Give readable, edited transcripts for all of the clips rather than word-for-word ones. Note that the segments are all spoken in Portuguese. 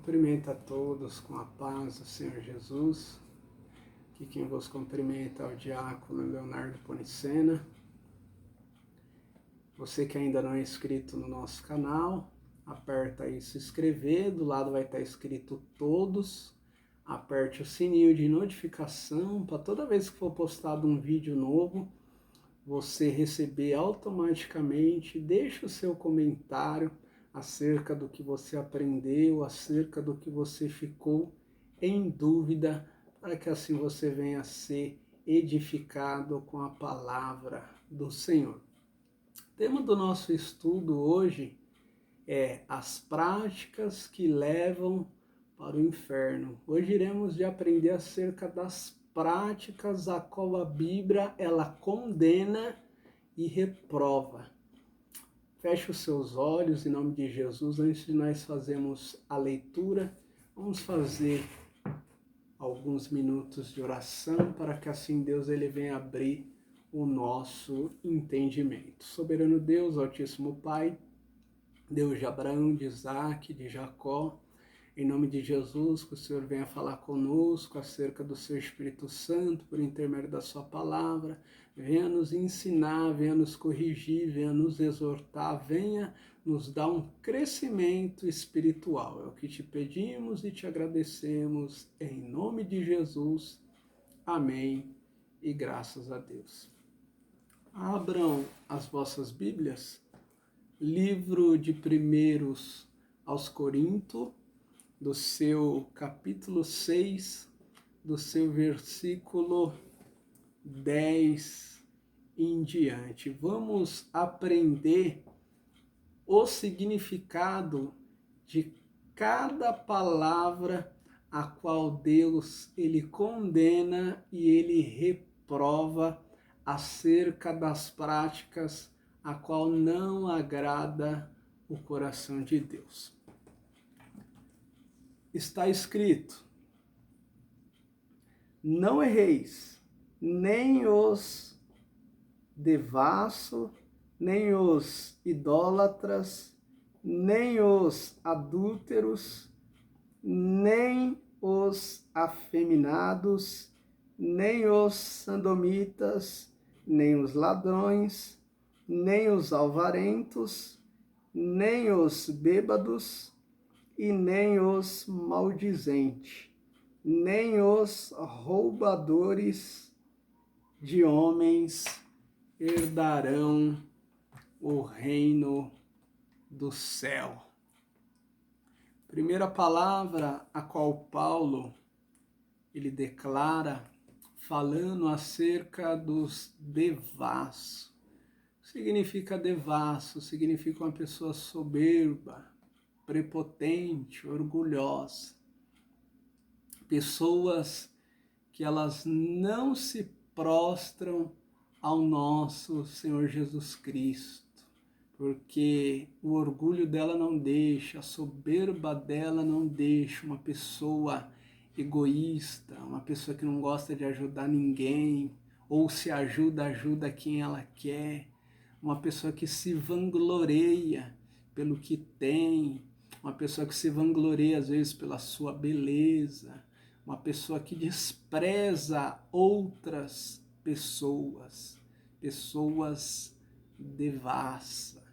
Cumprimento a todos com a paz do Senhor Jesus. Aqui quem vos cumprimenta é o diácono Leonardo Ponicena. Você que ainda não é inscrito no nosso canal, aperta aí se inscrever, do lado vai estar escrito todos. Aperte o sininho de notificação para toda vez que for postado um vídeo novo, você receber automaticamente. Deixe o seu comentário acerca do que você aprendeu, acerca do que você ficou em dúvida, para que assim você venha a ser edificado com a palavra do Senhor. O tema do nosso estudo hoje é as práticas que levam para o inferno. Hoje iremos de aprender acerca das práticas a qual a Bíblia ela condena e reprova. Feche os seus olhos em nome de Jesus. Antes de nós fazermos a leitura, vamos fazer alguns minutos de oração para que assim Deus ele venha abrir o nosso entendimento. Soberano Deus, Altíssimo Pai, Deus de Abraão, de Isaac, de Jacó, em nome de Jesus, que o Senhor venha falar conosco acerca do seu Espírito Santo, por intermédio da sua palavra, venha nos ensinar, venha nos corrigir, venha nos exortar, venha nos dar um crescimento espiritual. É o que te pedimos e te agradecemos, em nome de Jesus. Amém e graças a Deus. Abram as vossas Bíblias, livro de 1 aos Coríntios, do seu capítulo 6, do seu versículo 10 em diante. Vamos aprender o significado de cada palavra a qual Deus ele condena e ele reprova acerca das práticas a qual não agrada o coração de Deus. Está escrito: não erreis, nem os devassos, nem os idólatras, nem os adúlteros, nem os afeminados, nem os sodomitas, nem os ladrões, nem os alvarentos, nem os bêbados, e nem os maldizentes, nem os roubadores de homens herdarão o reino do céu. Primeira palavra a qual Paulo ele declara, falando acerca dos devassos. Significa devasso, significa uma pessoa soberba, prepotente, orgulhosa. Pessoas que elas não se prostram ao nosso Senhor Jesus Cristo, porque o orgulho dela não deixa, a soberba dela não deixa. Uma pessoa egoísta, uma pessoa que não gosta de ajudar ninguém, ou se ajuda, ajuda quem ela quer. Uma pessoa que se vangloria pelo que tem, uma pessoa que se vangloria às vezes pela sua beleza, uma pessoa que despreza outras pessoas, pessoas devassas.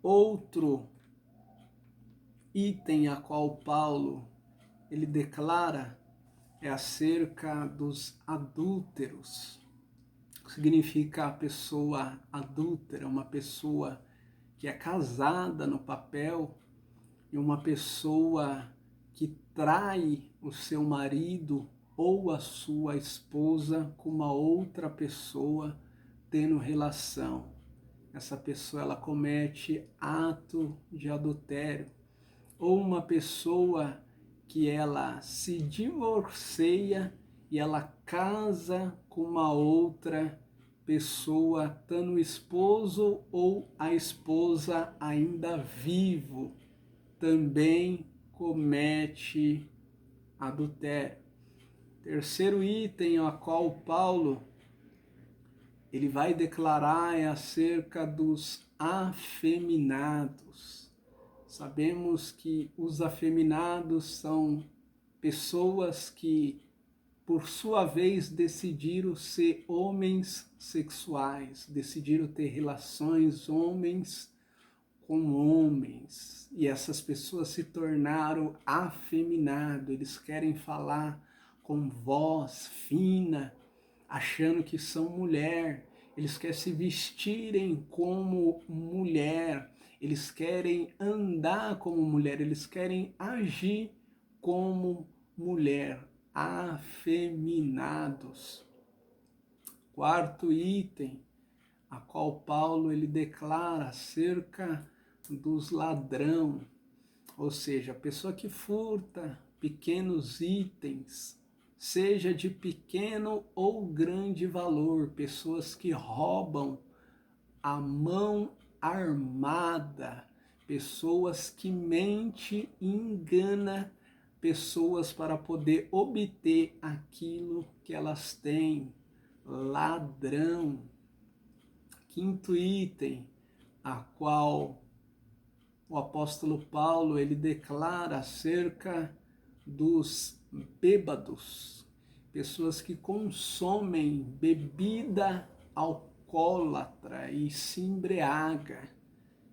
Outro item a qual Paulo ele declara é acerca dos adúlteros. Significa a pessoa adúltera, uma pessoa que é casada no papel, e uma pessoa que trai o seu marido ou a sua esposa com uma outra pessoa tendo relação. Essa pessoa ela comete ato de adultério. Ou uma pessoa que ela se divorcia e ela casa com uma outra pessoa, estando o esposo ou a esposa ainda vivo, também comete adultério. Terceiro item a qual Paulo ele vai declarar é acerca dos afeminados. Sabemos que os afeminados são pessoas que, por sua vez, decidiram ser homens sexuais, decidiram ter relações homens com homens. E essas pessoas se tornaram afeminados, eles querem falar com voz fina, achando que são mulher, eles querem se vestirem como mulher, eles querem andar como mulher, eles querem agir como mulher, afeminados. Quarto item, a qual Paulo ele declara acerca dos ladrão, ou seja, a pessoa que furta pequenos itens, seja de pequeno ou grande valor, pessoas que roubam a mão armada, pessoas que mente e engana pessoas para poder obter aquilo que elas têm. Ladrão. Quinto item, a qual o apóstolo Paulo ele declara acerca dos bêbados, pessoas que consomem bebida alcoólatra e se embriaga,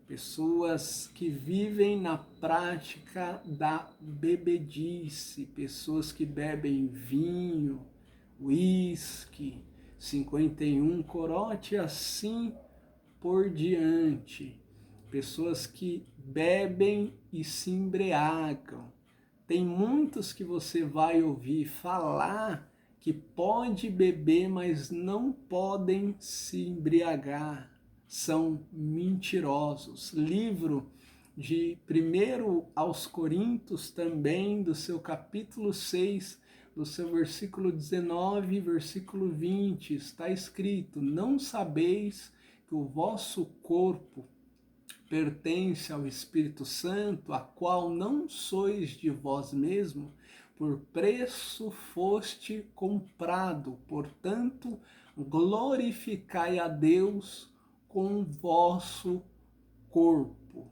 pessoas que vivem na prática da bebedice, pessoas que bebem vinho, uísque, 51 corote, assim por diante. Pessoas que bebem e se embriagam. Tem muitos que você vai ouvir falar que pode beber, mas não podem se embriagar. São mentirosos. Livro de 1 aos Coríntios também, do seu capítulo 6, do seu versículo 19, versículo 20, está escrito: não sabeis que o vosso corpo pertence ao Espírito Santo, a qual não sois de vós mesmo, por preço foste comprado, portanto, glorificai a Deus com o vosso corpo.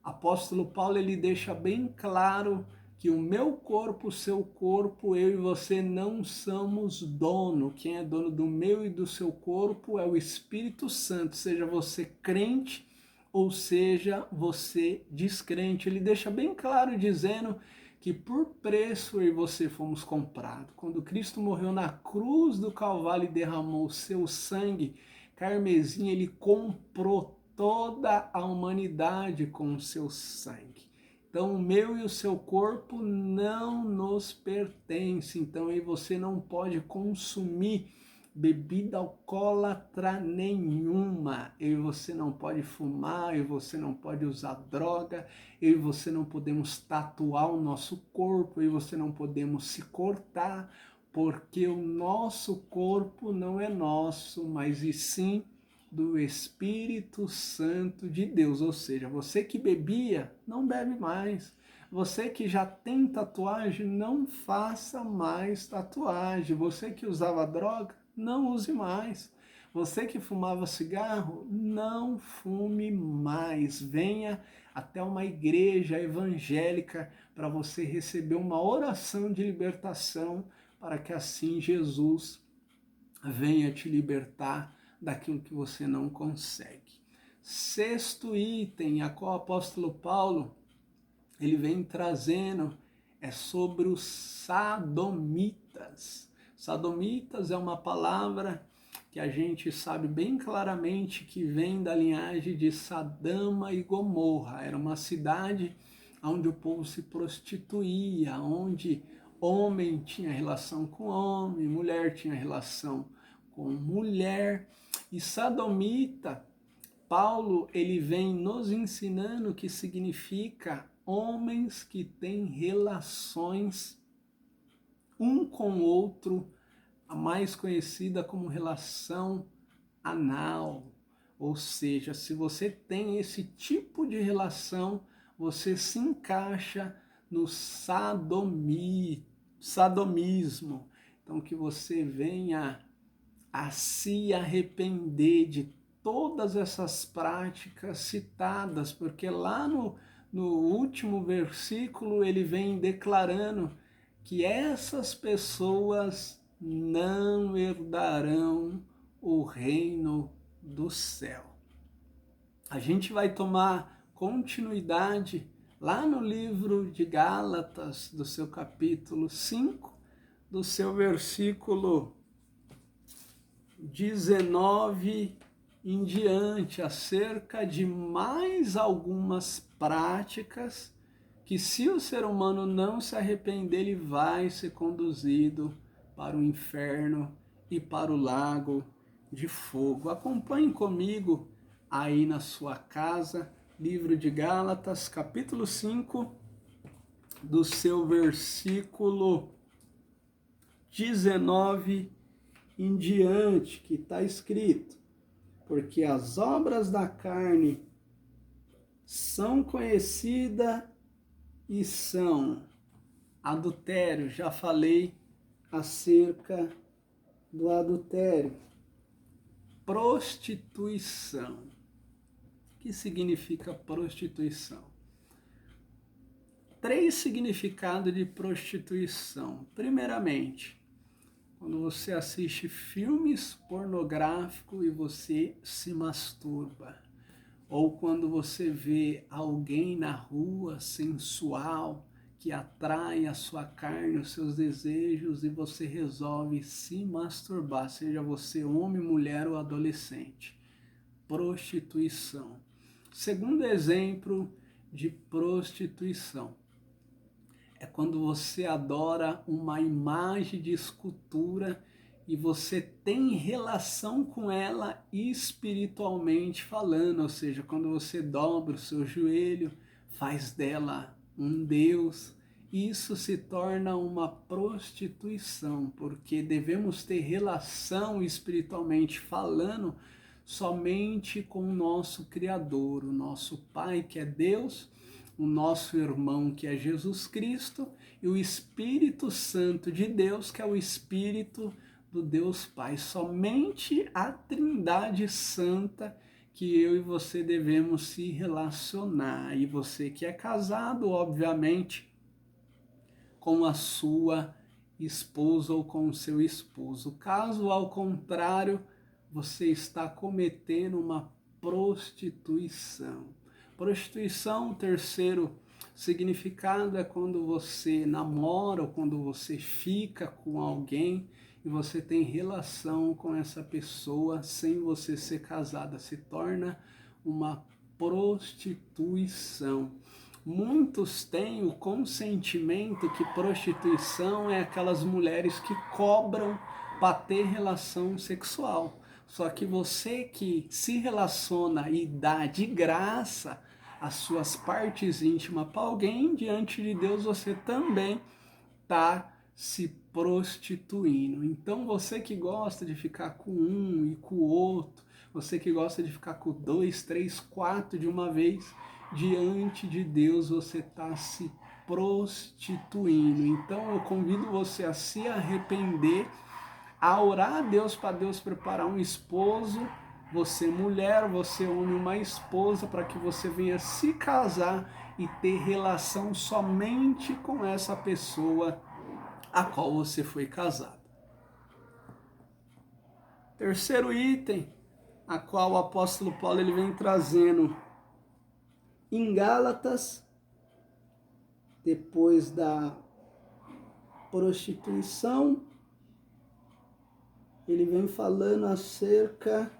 Apóstolo Paulo ele deixa bem claro que o meu corpo, o seu corpo, eu e você não somos dono. Quem é dono do meu e do seu corpo é o Espírito Santo, seja você crente ou seja você descrente. Ele deixa bem claro dizendo que por preço eu e você fomos comprados. Quando Cristo morreu na cruz do Calvário e derramou o seu sangue carmesim, ele comprou toda a humanidade com o seu sangue. Então, o meu e o seu corpo não nos pertence. Então, aí você não pode consumir bebida alcoólatra nenhuma. Eu e você não pode fumar, eu e você não pode usar droga, eu e você não podemos tatuar o nosso corpo, eu e você não podemos se cortar, porque o nosso corpo não é nosso, mas e sim do Espírito Santo de Deus. Ou seja, você que bebia, não bebe mais. Você que já tem tatuagem, não faça mais tatuagem. Você que usava droga, não use mais. Você que fumava cigarro, não fume mais. Venha até uma igreja evangélica para você receber uma oração de libertação, para que assim Jesus venha te libertar daquilo que você não consegue. Sexto item, a qual o apóstolo Paulo ele vem trazendo, é sobre os sadomitas. Sadomitas é uma palavra que a gente sabe bem claramente que vem da linhagem de Sadama e Gomorra. Era uma cidade onde o povo se prostituía, onde homem tinha relação com homem, mulher tinha relação com mulher. E sadomita, Paulo ele vem nos ensinando que significa homens que têm relações um com o outro, a mais conhecida como relação anal. Ou seja, se você tem esse tipo de relação, você se encaixa no sadomismo. Então que você venha a se arrepender de todas essas práticas citadas, porque lá no último versículo ele vem declarando que essas pessoas não herdarão o reino do céu. A gente vai tomar continuidade lá no livro de Gálatas, do seu capítulo 5, do seu versículo 19 em diante, acerca de mais algumas práticas que, se o ser humano não se arrepender, ele vai ser conduzido para o inferno e para o lago de fogo. Acompanhe comigo aí na sua casa, livro de Gálatas, capítulo 5, do seu versículo 19 em diante, que está escrito: porque as obras da carne são conhecidas e são adultério. Já falei acerca do adultério. Prostituição. O que significa prostituição? 3 significados de prostituição. Primeiramente, quando você assiste filmes pornográficos e você se masturba. Ou quando você vê alguém na rua sensual que atrai a sua carne, os seus desejos, e você resolve se masturbar, seja você homem, mulher ou adolescente. Prostituição. Segundo exemplo de prostituição é quando você adora uma imagem de escultura e você tem relação com ela espiritualmente falando, ou seja, quando você dobra o seu joelho, faz dela um Deus, isso se torna uma prostituição, porque devemos ter relação espiritualmente falando somente com o nosso Criador, o nosso Pai, que é Deus, o nosso irmão, que é Jesus Cristo, e o Espírito Santo de Deus, que é o Espírito do Deus Pai. Somente a Trindade Santa que eu e você devemos se relacionar. E você que é casado, obviamente, com a sua esposa ou com o seu esposo. Caso ao contrário, você está cometendo uma prostituição. Prostituição, terceiro significado, é quando você namora ou quando você fica com alguém e você tem relação com essa pessoa sem você ser casada. Se torna uma prostituição. Muitos têm o consentimento que prostituição é aquelas mulheres que cobram para ter relação sexual. Só que você que se relaciona e dá de graça as suas partes íntimas para alguém, diante de Deus você também está se prostituindo. Então você que gosta de ficar com um e com o outro, você que gosta de ficar com 2, 3, 4 de uma vez, diante de Deus você está se prostituindo. Então eu convido você a se arrepender, a orar a Deus para Deus preparar um esposo, você mulher, você homem, uma esposa, para que você venha se casar e ter relação somente com essa pessoa a qual você foi casado. Terceiro item, a qual o apóstolo Paulo ele vem trazendo em Gálatas, depois da prostituição, ele vem falando acerca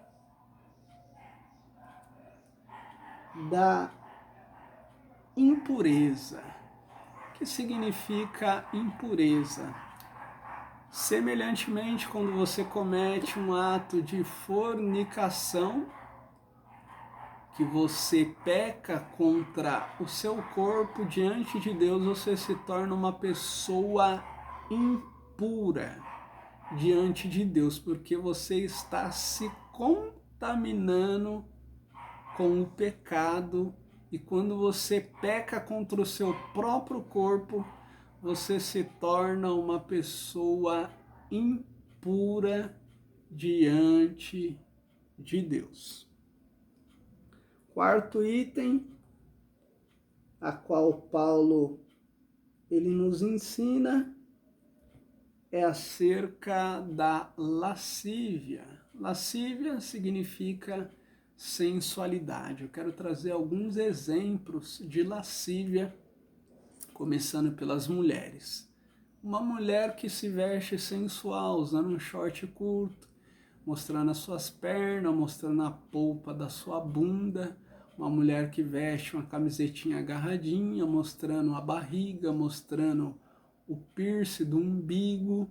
da impureza. O que significa impureza? Semelhantemente, quando você comete um ato de fornicação, que você peca contra o seu corpo diante de Deus, você se torna uma pessoa impura diante de Deus, porque você está se contaminando com o pecado, e quando você peca contra o seu próprio corpo, você se torna uma pessoa impura diante de Deus. Quarto item, a qual Paulo ele nos ensina, é acerca da lascívia. Lascívia significa sensualidade. Eu quero trazer alguns exemplos de lascívia, começando pelas mulheres. Uma mulher que se veste sensual, usando um short curto, mostrando as suas pernas, mostrando a polpa da sua bunda. Uma mulher que veste uma camisetinha agarradinha, mostrando a barriga, mostrando o piercing do umbigo.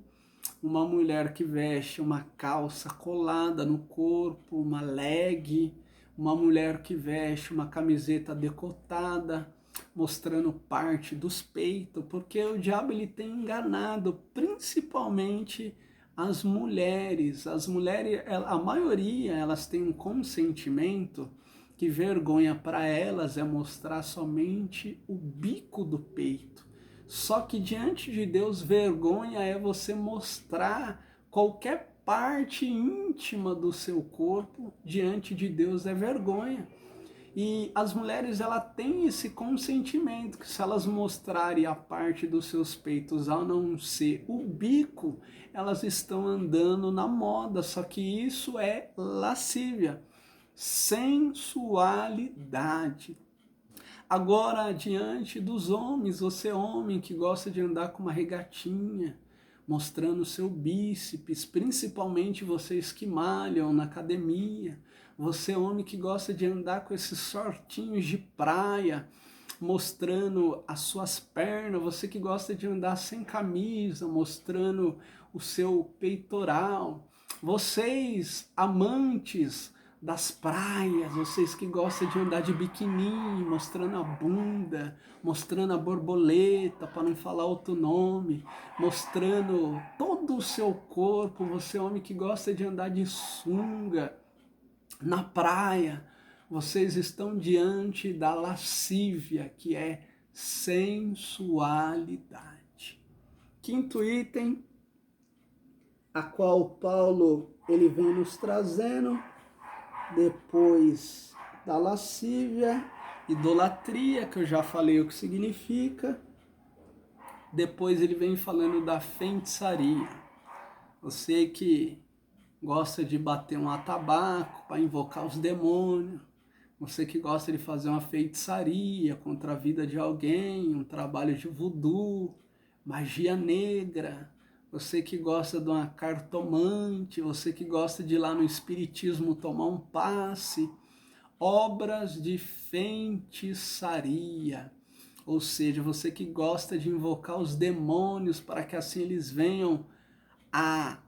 Uma mulher que veste uma calça colada no corpo, uma leg. Uma mulher que veste uma camiseta decotada, mostrando parte dos peitos, porque o diabo ele tem enganado principalmente as mulheres. As mulheres, a maioria, elas têm um consentimento que vergonha para elas é mostrar somente o bico do peito. Só que diante de Deus, vergonha é você mostrar qualquer parte íntima do seu corpo. Diante de Deus é vergonha. E as mulheres, ela têm esse consentimento, que se elas mostrarem a parte dos seus peitos, a não ser o bico, elas estão andando na moda. Só que isso é lascívia, sensualidade. Agora, diante dos homens, você homem que gosta de andar com uma regatinha, mostrando o seu bíceps, principalmente vocês que malham na academia, você homem que gosta de andar com esses shortinhos de praia, mostrando as suas pernas, você que gosta de andar sem camisa, mostrando o seu peitoral, vocês amantes das praias, vocês que gostam de andar de biquininho, mostrando a bunda, mostrando a borboleta, para não falar outro nome, mostrando todo o seu corpo, você homem que gosta de andar de sunga na praia, vocês estão diante da lascívia, que é sensualidade. Quinto item, a qual Paulo ele vem nos trazendo, depois da lascívia, idolatria, que eu já falei o que significa. Depois ele vem falando da feitiçaria. Você que gosta de bater um atabaco para invocar os demônios, você que gosta de fazer uma feitiçaria contra a vida de alguém, um trabalho de voodoo, magia negra, você que gosta de uma cartomante, você que gosta de ir lá no espiritismo tomar um passe, obras de feitiçaria, ou seja, você que gosta de invocar os demônios para que assim eles venham a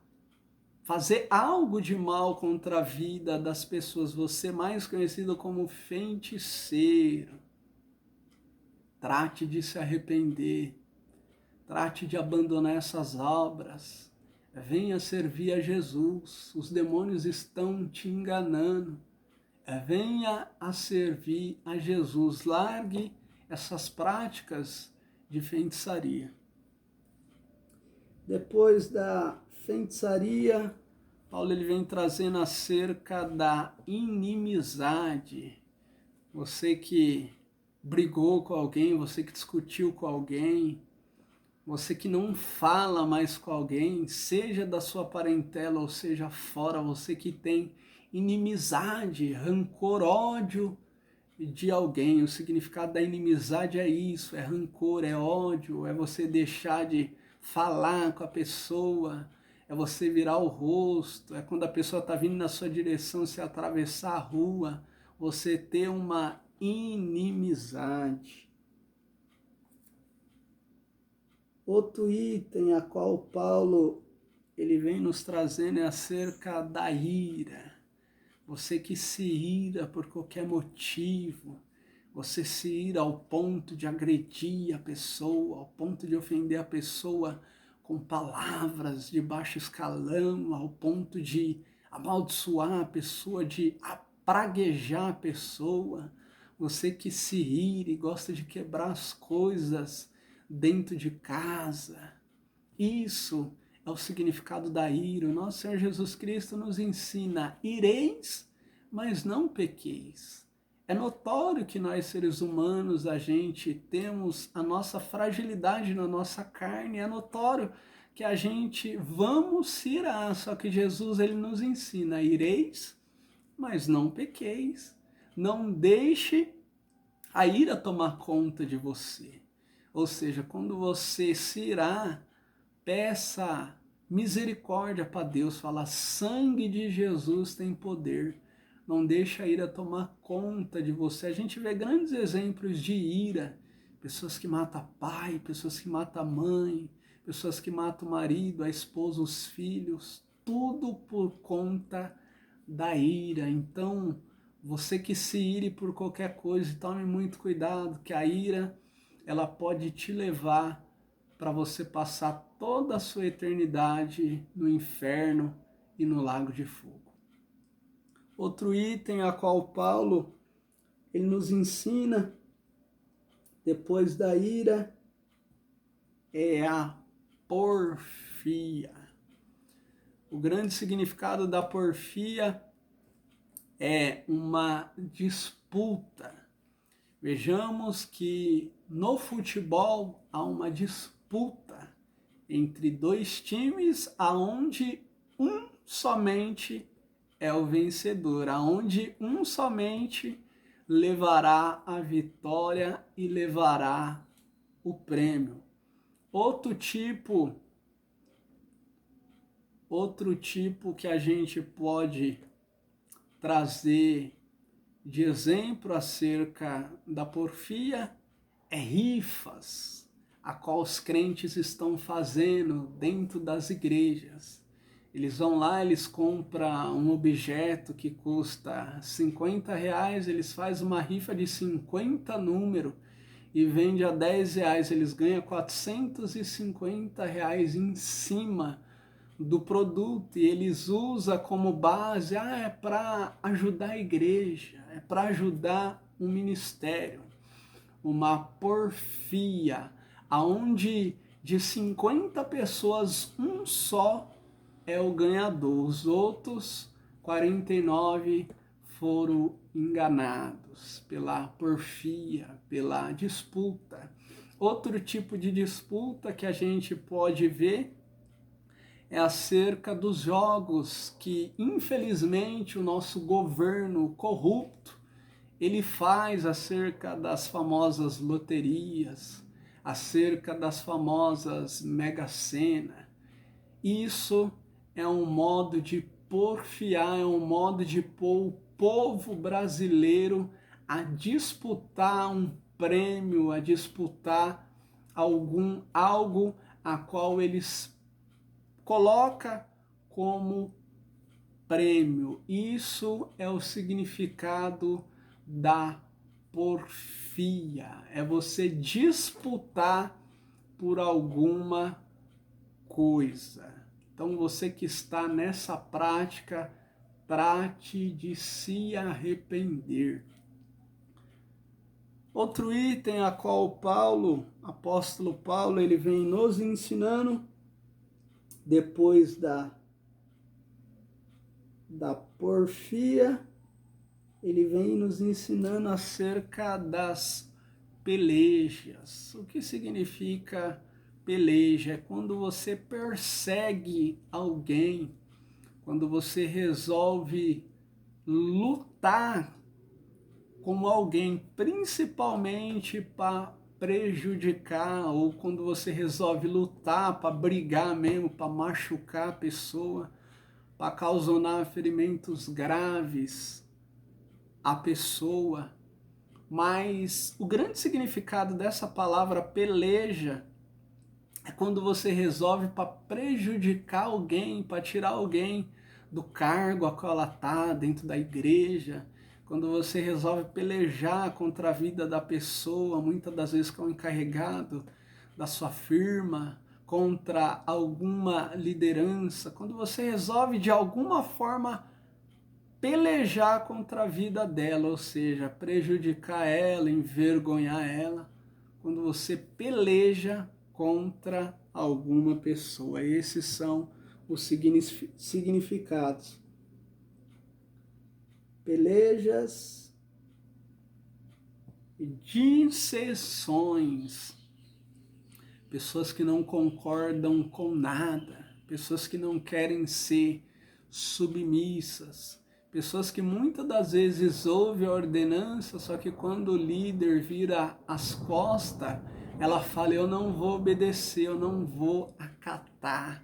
fazer algo de mal contra a vida das pessoas, você mais conhecido como feiticeiro. Trate de se arrepender, trate de abandonar essas obras, venha servir a Jesus, os demônios estão te enganando, venha a servir a Jesus, largue essas práticas de feitiçaria. Depois da feitiçaria, Paulo ele vem trazendo acerca da inimizade. Você que brigou com alguém, você que discutiu com alguém, você que não fala mais com alguém, seja da sua parentela ou seja fora, você que tem inimizade, rancor, ódio de alguém. O significado da inimizade é isso, é rancor, é ódio, é você deixar de falar com a pessoa, é você virar o rosto, é quando a pessoa está vindo na sua direção, você atravessar a rua, você ter uma inimizade. Outro item a qual Paulo ele vem nos trazendo é acerca da ira. Você que se ira por qualquer motivo, você se ira ao ponto de agredir a pessoa, ao ponto de ofender a pessoa com palavras de baixo escalão, ao ponto de amaldiçoar a pessoa, de praguejar a pessoa. Você que se ira e gosta de quebrar as coisas dentro de casa. Isso é o significado da ira. O nosso Senhor Jesus Cristo nos ensina: ireis, mas não pequeis. É notório que nós, seres humanos, a gente temos a nossa fragilidade na nossa carne, é notório que a gente vamos se irar, só que Jesus ele nos ensina: ireis, mas não pequeis. Não deixe a ira tomar conta de você. Ou seja, quando você se irar, peça misericórdia para Deus, fala: sangue de Jesus tem poder. Não deixa a ira tomar conta de você. A gente vê grandes exemplos de ira, pessoas que matam pai, pessoas que matam mãe, pessoas que matam o marido, a esposa, os filhos, tudo por conta da ira. Então, você que se ire por qualquer coisa, tome muito cuidado, que a ira ela pode te levar para você passar toda a sua eternidade no inferno e no lago de fogo. Outro item a qual Paulo ele nos ensina depois da ira é a porfia. O grande significado da porfia é uma disputa. Vejamos que no futebol há uma disputa entre dois times aonde um somente é o vencedor, aonde um somente levará a vitória e levará o prêmio. Outro tipo que a gente pode trazer de exemplo acerca da porfia é rifas, a qual os crentes estão fazendo dentro das igrejas. Eles vão lá, eles compram um objeto que custa R$50, eles fazem uma rifa de 50 números e vende a R$10, eles ganham R$450 em cima do produto, e eles usam como base: é para ajudar a igreja, é para ajudar o ministério. Uma porfia, aonde de 50 pessoas, um só é o ganhador. Os outros 49 foram enganados pela porfia, pela disputa. Outro tipo de disputa que a gente pode ver é acerca dos jogos que, infelizmente, o nosso governo corrupto ele faz acerca das famosas loterias, acerca das famosas Mega Sena. Isso é um modo de porfiar, é um modo de pôr o povo brasileiro a disputar um prêmio, a disputar algo a qual eles coloca como prêmio. Isso é o significado da porfia. É você disputar por alguma coisa. Então você que está nessa prática, trate de se arrepender. Outro item a qual apóstolo Paulo, ele vem nos ensinando depois da porfia, ele vem nos ensinando acerca das pelejas. O que significa peleja? É quando você persegue alguém, quando você resolve lutar com alguém, principalmente para prejudicar, ou quando você resolve lutar para brigar mesmo, para machucar a pessoa, para causar ferimentos graves à pessoa. Mas o grande significado dessa palavra peleja é quando você resolve para prejudicar alguém, para tirar alguém do cargo a qual ela está dentro da igreja, quando você resolve pelejar contra a vida da pessoa, muitas das vezes que é o encarregado da sua firma, contra alguma liderança, quando você resolve de alguma forma pelejar contra a vida dela, ou seja, prejudicar ela, envergonhar ela, quando você peleja contra alguma pessoa. Esses são os significados. Pelejas e dissensões. Pessoas que não concordam com nada. Pessoas que não querem ser submissas. Pessoas que muitas das vezes ouvem a ordenança, só que quando o líder vira as costas, ela fala, eu não vou obedecer, eu não vou acatar.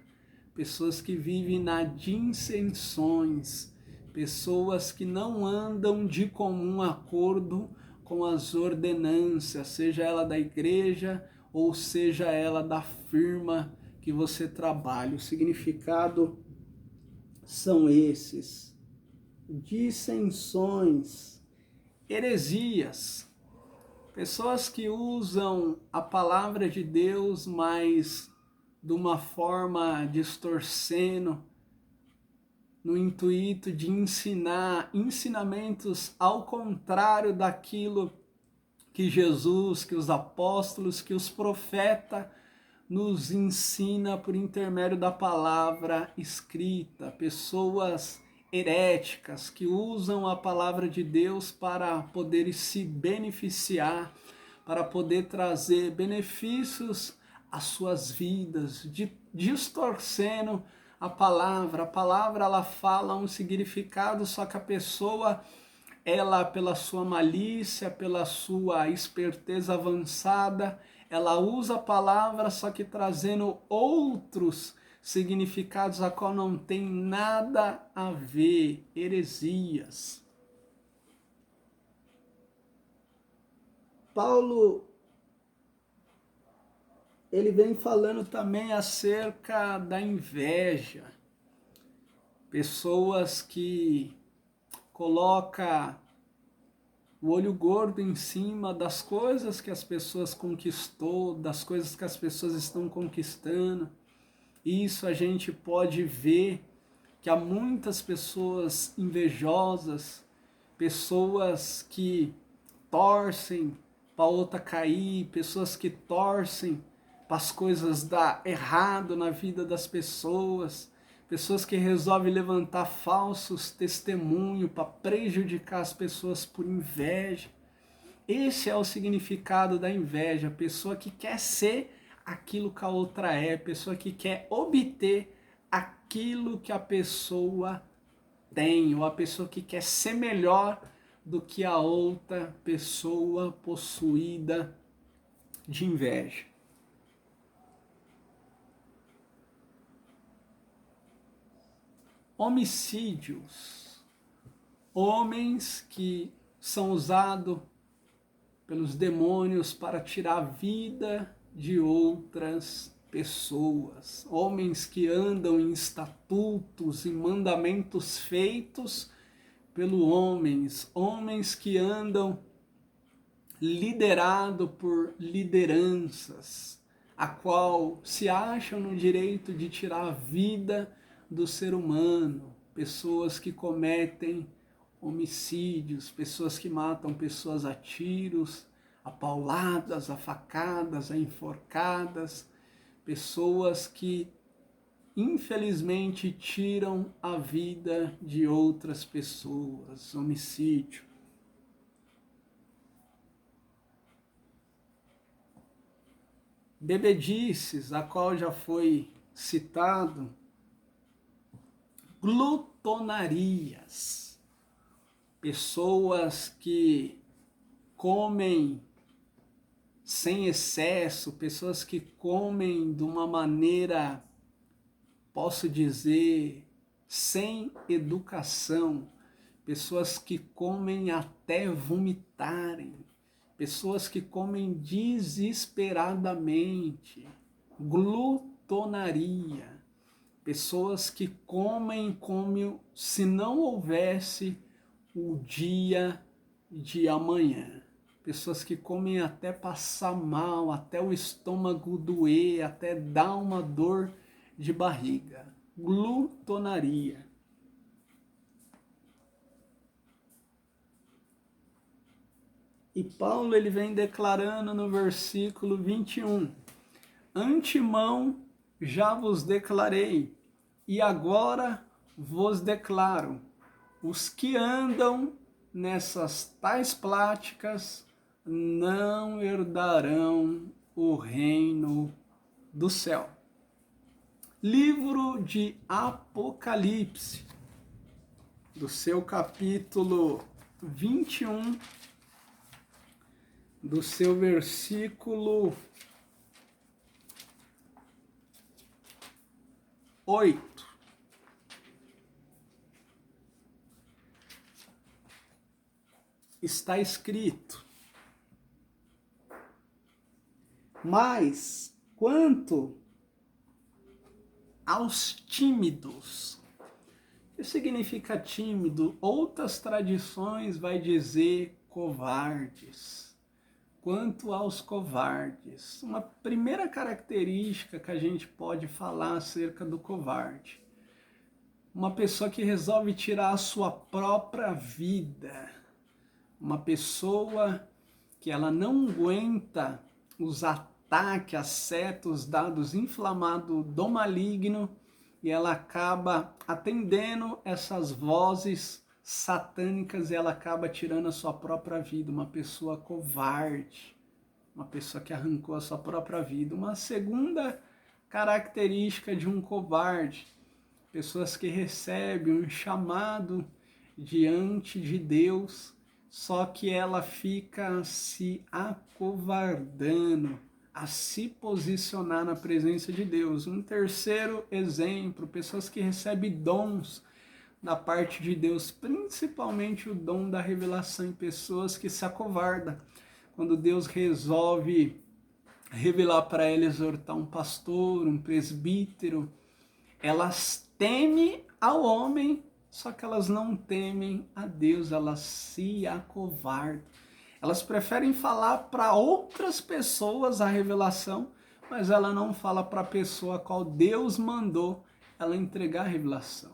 Pessoas que vivem na dissensões, pessoas que não andam de comum acordo com as ordenanças, seja ela da igreja ou seja ela da firma que você trabalha. O significado são esses. Dissensões, heresias, pessoas que usam a palavra de Deus, mas de uma forma distorcendo, no intuito de ensinar ensinamentos ao contrário daquilo que Jesus, que os apóstolos, que os profetas nos ensina por intermédio da palavra escrita. Pessoas heréticas que usam a palavra de Deus para poder se beneficiar, para poder trazer benefícios às suas vidas, distorcendo a palavra. A palavra ela fala um significado, só que a pessoa, ela pela sua malícia, pela sua esperteza avançada, ela usa a palavra, só que trazendo outros significados a qual não tem nada a ver, heresias. Paulo, ele vem falando também acerca da inveja. Pessoas que colocam o olho gordo em cima das coisas que as pessoas conquistou, das coisas que as pessoas estão conquistando. Isso a gente pode ver que há muitas pessoas invejosas, pessoas que torcem para outra cair, pessoas que torcem para as coisas dar errado na vida das pessoas, pessoas que resolvem levantar falsos testemunhos para prejudicar as pessoas por inveja. Esse é o significado da inveja, a pessoa que quer ser aquilo que a outra é, pessoa que quer obter aquilo que a pessoa tem, ou a pessoa que quer ser melhor do que a outra pessoa possuída de inveja. Homicídios, homens que são usados pelos demônios para tirar a vida de outras pessoas, homens que andam em estatutos e mandamentos feitos pelos homens, homens que andam liderado por lideranças, a qual se acham no direito de tirar a vida do ser humano, pessoas que cometem homicídios, pessoas que matam pessoas a tiros, a pauladas, a facadas, a enforcadas, pessoas que infelizmente tiram a vida de outras pessoas, homicídio. Bebedices, a qual já foi citado, glutonarias, pessoas que comem sem excesso, pessoas que comem de uma maneira, posso dizer, sem educação, pessoas que comem até vomitarem, pessoas que comem desesperadamente, glutonaria, pessoas que comem como se não houvesse o dia de amanhã. Pessoas que comem até passar mal, até o estômago doer, até dar uma dor de barriga. Glutonaria. E Paulo ele vem declarando no versículo 21, antemão já vos declarei, e agora vos declaro: os que andam nessas tais práticas não herdarão o reino do céu. Livro de Apocalipse, do seu capítulo 21, do seu versículo 8. Está escrito: mas quanto aos tímidos. O que significa tímido? Outras tradições vai dizer covardes. Quanto aos covardes, uma primeira característica que a gente pode falar acerca do covarde: uma pessoa que resolve tirar a sua própria vida, uma pessoa que ela não aguenta os ataques, as setas, dados inflamados do maligno, e ela acaba atendendo essas vozes satânicas e ela acaba tirando a sua própria vida. Uma pessoa covarde, uma pessoa que arrancou a sua própria vida. Uma segunda característica de um covarde: pessoas que recebem um chamado diante de Deus, só que ela fica se acovardando a se posicionar na presença de Deus. Um terceiro exemplo: pessoas que recebem dons da parte de Deus, principalmente o dom da revelação, em pessoas que se acovardam quando Deus resolve revelar para ela, exortar um pastor, um presbítero. Elas temem ao homem, só que elas não temem a Deus, elas se acovardam. Elas preferem falar para outras pessoas a revelação, mas ela não fala para a pessoa a qual Deus mandou ela entregar a revelação.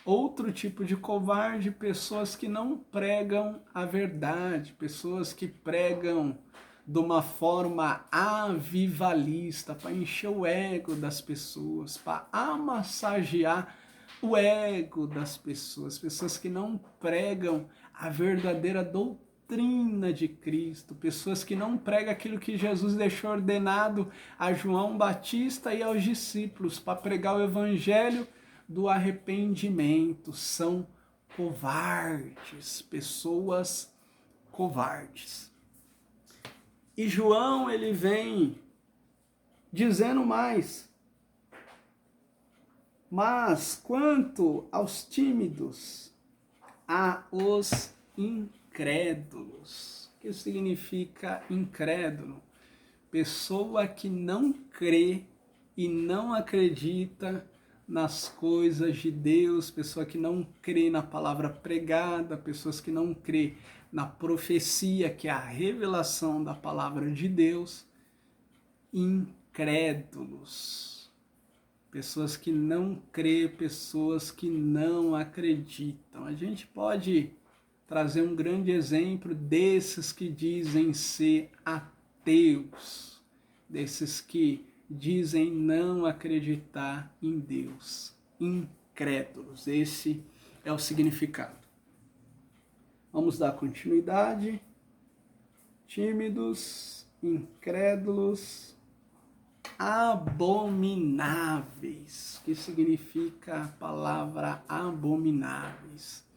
Outro tipo de covarde: pessoas que não pregam a verdade, pessoas que pregam de uma forma avivalista, para encher o ego das pessoas, para amassagear o ego das pessoas, pessoas que não pregam a verdadeira doutrina de Cristo, pessoas que não pregam aquilo que Jesus deixou ordenado a João Batista e aos discípulos, para pregar o evangelho do arrependimento. São covardes, pessoas covardes. E João, ele vem dizendo mais: mas quanto aos tímidos, aos incrédulos. O que significa incrédulo? Pessoa que não crê e não acredita nas coisas de Deus, pessoa que não crê na palavra pregada, pessoas que não crê na profecia, que é a revelação da palavra de Deus. Incrédulos, pessoas que não crê, pessoas que não acreditam. A gente pode trazer um grande exemplo desses que dizem ser ateus, desses que dizem não acreditar em Deus. Incrédulos, esse é o significado. Vamos dar continuidade. Tímidos, incrédulos, abomináveis. O que significa a palavra abomináveis?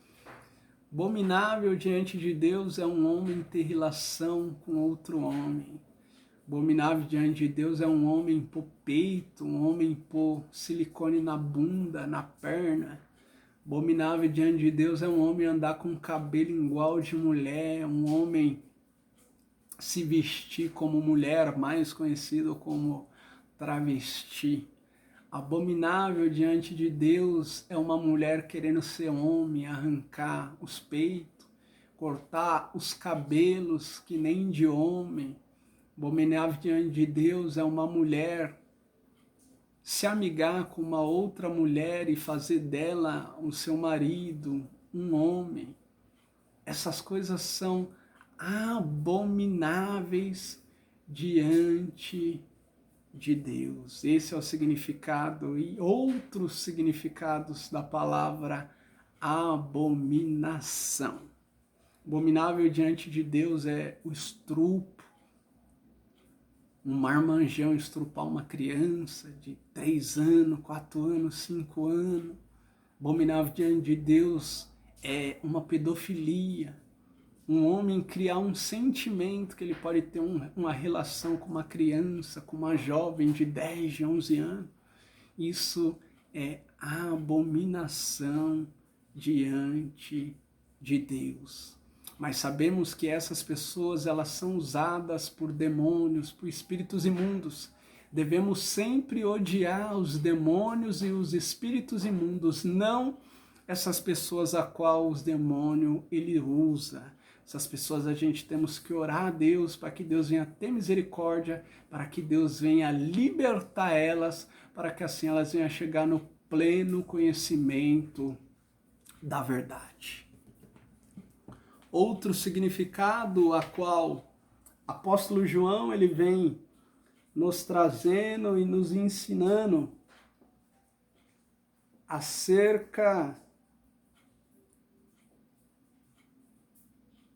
Abominável diante de Deus é um homem ter relação com outro homem. Abominável diante de Deus é um homem pôr peito, um homem pôr silicone na bunda, na perna. Abominável diante de Deus é um homem andar com cabelo igual de mulher, um homem se vestir como mulher, mais conhecido como travesti. Abominável diante de Deus é uma mulher querendo ser homem, arrancar os peitos, cortar os cabelos que nem de homem. Abominável diante de Deus é uma mulher se amigar com uma outra mulher e fazer dela o seu marido, um homem. Essas coisas são abomináveis diante de Deus. Esse é o significado e outros significados da palavra abominação. Abominável diante de Deus é o estrupo, um marmanjão estrupar uma criança de 3 anos, 4 anos, 5 anos. Abominável diante de Deus é uma pedofilia, um homem criar um sentimento que ele pode ter uma relação com uma criança, com uma jovem de 10, de 11 anos. Isso é abominação diante de Deus. Mas sabemos que essas pessoas, elas são usadas por demônios, por espíritos imundos. Devemos sempre odiar os demônios e os espíritos imundos, não essas pessoas a qual os demônios ele usa. Essas pessoas a gente temos que orar a Deus para que Deus venha ter misericórdia, para que Deus venha libertar elas, para que assim elas venham chegar no pleno conhecimento da verdade. Outro significado a qual apóstolo João ele vem nos trazendo e nos ensinando acerca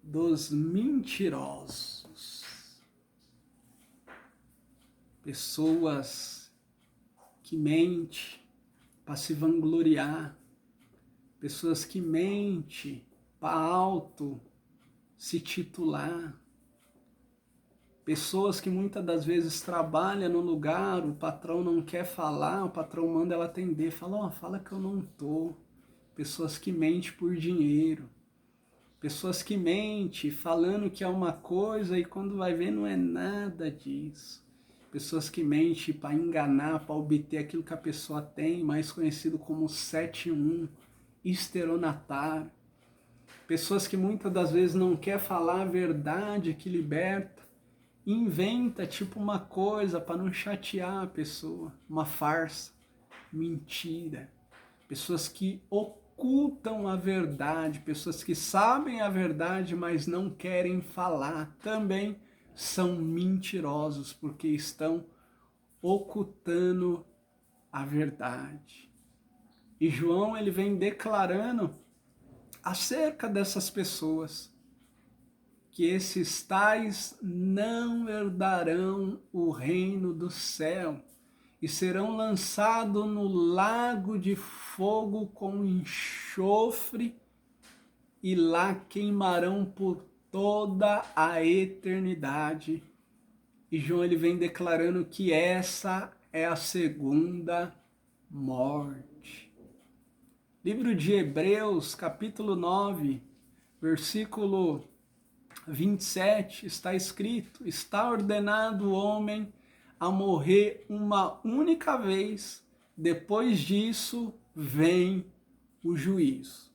dos mentirosos. Pessoas que mentem para se vangloriar, pessoas que mentem para alto se titular, pessoas que muitas das vezes trabalham no lugar, o patrão não quer falar, o patrão manda ela atender, fala, fala que eu não tô. Pessoas que mentem por dinheiro, pessoas que mentem falando que é uma coisa e quando vai ver não é nada disso. Pessoas que mentem para enganar, para obter aquilo que a pessoa tem, mais conhecido como 7-1, estelionatário. Pessoas que muitas das vezes não quer falar a verdade que liberta, inventa tipo uma coisa para não chatear a pessoa, uma farsa, mentira. Pessoas que ocultam a verdade, pessoas que sabem a verdade, mas não querem falar, também são mentirosos, porque estão ocultando a verdade. E João ele vem declarando acerca dessas pessoas, que esses tais não herdarão o reino do céu e serão lançados no lago de fogo com enxofre e lá queimarão por toda a eternidade. E João ele vem declarando que essa é a segunda morte. Livro de Hebreus, capítulo 9, versículo 27, está escrito: está ordenado o homem a morrer uma única vez, depois disso vem o juízo.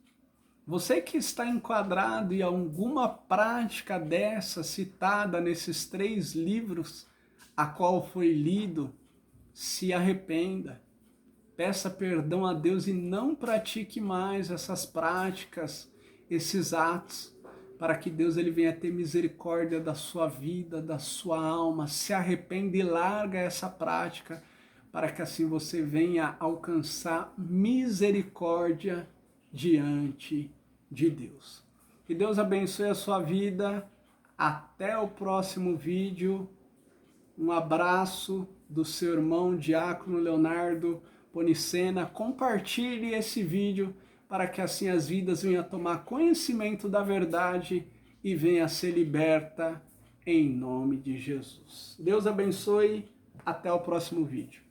Você que está enquadrado em alguma prática dessa citada nesses 3 livros, a qual foi lido, se arrependa. Peça perdão a Deus e não pratique mais essas práticas, esses atos, para que Deus ele venha ter misericórdia da sua vida, da sua alma. Se arrependa e larga essa prática, para que assim você venha alcançar misericórdia diante de Deus. Que Deus abençoe a sua vida. Até o próximo vídeo. Um abraço do seu irmão Diácono Leonardo Ponicena. Compartilhe esse vídeo para que assim as vidas venham a tomar conhecimento da verdade e venham a ser liberta em nome de Jesus. Deus abençoe. Até o próximo vídeo.